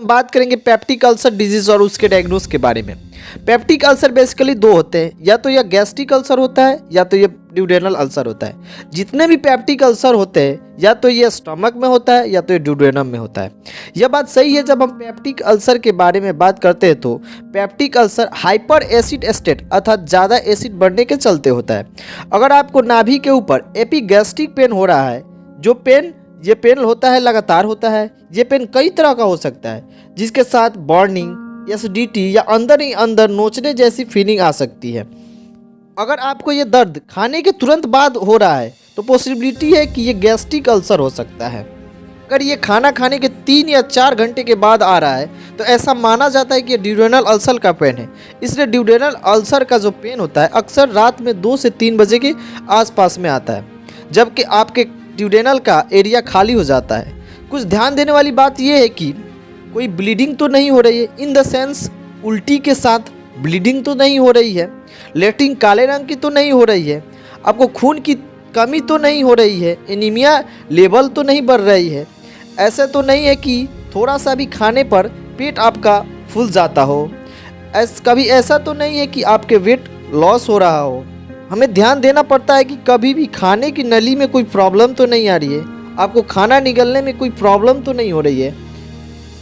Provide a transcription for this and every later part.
बात करेंगे peptic ulcer disease और उसके डायग्नोस के बारे में। पेप्टिक अल्सर बेसिकली दो होते हैं, या तो यह गैस्ट्रिक अल्सर होता है या तो ये ड्यूडेनल अल्सर होता है। जितने भी पेप्टिक अल्सर होते हैं या तो ये स्टमक में होता है या तो ये ड्यूडेनम में होता है। यह बात सही है। जब हम पेप्टिक अल्सर के बारे में बात करते हैं तो peptic ulcer hyper acid state अर्थात ज़्यादा एसिड बढ़ने के चलते होता है। अगर आपको नाभि के ऊपर एपिगैस्ट्रिक पेन हो रहा है, जो ये पेन होता है लगातार होता है। ये पेन कई तरह का हो सकता है, जिसके साथ बर्निंग, एसिडिटी या अंदर ही अंदर नोचने जैसी फीलिंग आ सकती है। अगर आपको ये दर्द खाने के तुरंत बाद हो रहा है तो पॉसिबिलिटी है कि ये गैस्ट्रिक अल्सर हो सकता है। अगर ये खाना खाने के 3 या 4 घंटे के बाद आ रहा है तो ऐसा माना जाता है कि ये ड्यूडेनल अल्सर का पेन है। इसलिए ड्यूडेनल अल्सर का जो पेन होता है अक्सर रात में 2 से 3 बजे के आसपास में आता है, जबकि आपके ड्यूडेनल का एरिया खाली हो जाता है। कुछ ध्यान देने वाली बात यह है कि कोई ब्लीडिंग तो नहीं हो रही है, इन द सेंस उल्टी के साथ ब्लीडिंग तो नहीं हो रही है, लेटरिन काले रंग की तो नहीं हो रही है, आपको खून की कमी तो नहीं हो रही है, एनीमिया लेवल तो नहीं बढ़ रही है, ऐसे तो नहीं है कि थोड़ा सा भी खाने पर पेट आपका फूल जाता हो, कभी ऐसा तो नहीं है कि आपके वेट लॉस हो रहा हो। हमें ध्यान देना पड़ता है कि कभी भी खाने की नली में कोई प्रॉब्लम तो नहीं आ रही है, आपको खाना निगलने में कोई प्रॉब्लम तो नहीं हो रही है,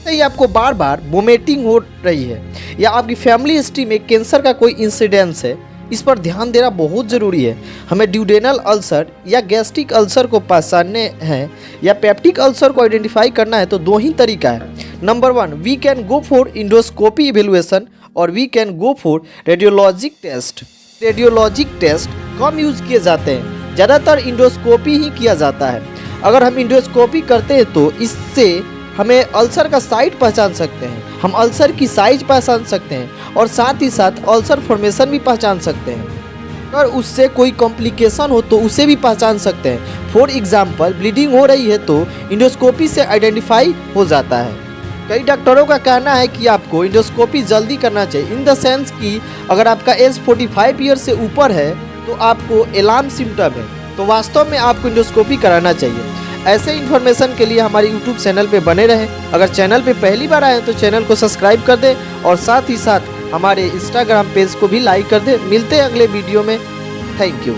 नहीं आपको बार बार वोमिटिंग हो रही है, या आपकी फैमिली हिस्ट्री में कैंसर का कोई इंसिडेंस है। इस पर ध्यान देना बहुत ज़रूरी है। हमें ड्यूडेनल अल्सर या गैस्ट्रिक अल्सर को पहचानने हैं या पेप्टिक अल्सर को आइडेंटिफाई करना है तो 2 ही तरीका है। Number 1, we can go for endoscopy evaluation और we can go for radiologic test. Radiologic test कम यूज़ किए जाते हैं, ज़्यादातर इंडोस्कोपी ही किया जाता है। अगर हम इंडोस्कोपी करते हैं तो इससे हमें अल्सर का साइट पहचान सकते हैं, हम अल्सर की साइज पहचान सकते हैं और साथ ही साथ अल्सर फॉर्मेशन भी पहचान सकते हैं। अगर उससे कोई कॉम्प्लिकेशन हो तो उसे भी पहचान सकते हैं। फॉर एग्जांपल ब्लीडिंग हो रही है तो इंडोस्कोपी से आइडेंटिफाई हो जाता है। कई डॉक्टरों का कहना है कि आपको इंडोस्कोपी जल्दी करना चाहिए, इन द सेंस कि अगर आपका एज 45 ईयर से ऊपर है तो आपको अलार्म सिम्टम है, तो वास्तव में आपको इंडोस्कोपी कराना चाहिए। ऐसे इन्फॉर्मेशन के लिए हमारे यूट्यूब चैनल पे बने रहें। अगर चैनल पे पहली बार आए तो चैनल को सब्सक्राइब कर दें और साथ ही साथ हमारे इंस्टाग्राम पेज को भी लाइक कर दें। मिलते हैं अगले वीडियो में। Thank you.